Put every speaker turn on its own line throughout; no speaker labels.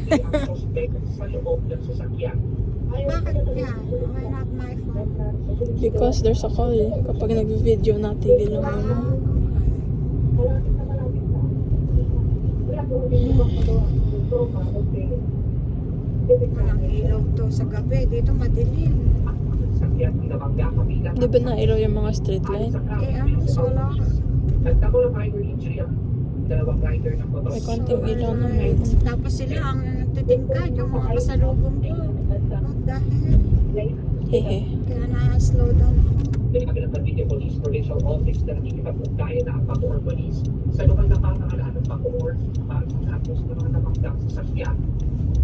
Bakit yan? Why not my phone?
Because there's a call kapag nag-video na TV lang ano.
Walang ilaw to sa gabi. Dito madilim.
Di ba na ilaw yung mga street light?
Ano, solar.
May konting ilaw naman.
Tapos sila ang nagtitingkad, yung mga kasalubong ko. What the hell?
Hehe.
Kaya na-slow down ako.
Pinagkalat ng Video Police Provincial Office na nakikipag-ugnayan na ang Bacoor Police sa lokal na pamahalaan ng Bacoor para sa atos ng mga namanggang sasakyan.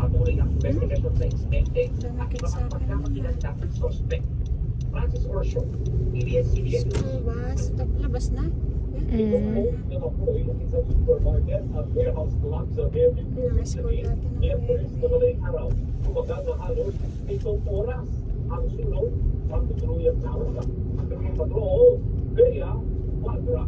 Patuloy ang investigation sa insidente at mga pagkakakilanlang suspect. Francis Orsio, PBS-CBN.
School bus. Labas na.
Ang sulong sa tutuluyang nawa at ang patrol, Bea, Wadra.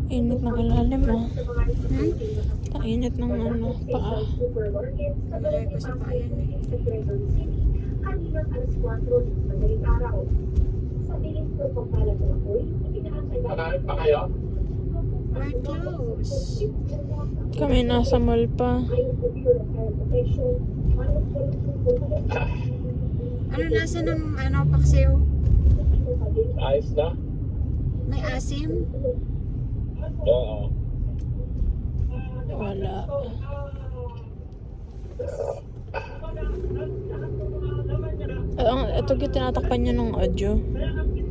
Init ng ilalim ah. Ang init ng ano, paa.
Kamagay ko sa bayan eh.
Kaninang alas 4 ng madaling araw. Sa bilis ko pong palat ng apoy, ipinaantay na
Nakalit pa kayo?
We're close.
Kami nasa mall pa.
Ano nasa ng ano, paksiw?
Ayos na?
May asim?
Oo.
Wala. Ito yung tinatakpan niya ng audio.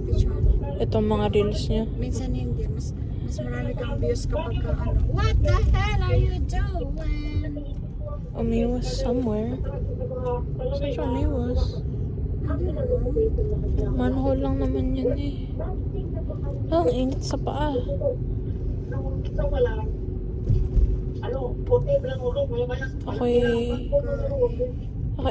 Which one?
Itong mga reels niya.
Minsan hindi. Mas marami kang views kapag ka ano. What the hell are you doing?
Umiwas somewhere. Saan siya umiwas? Manhole lang naman yun eh. Ang init sa paa.
Ano, puti lang ulo, maya-maya.
Ako'y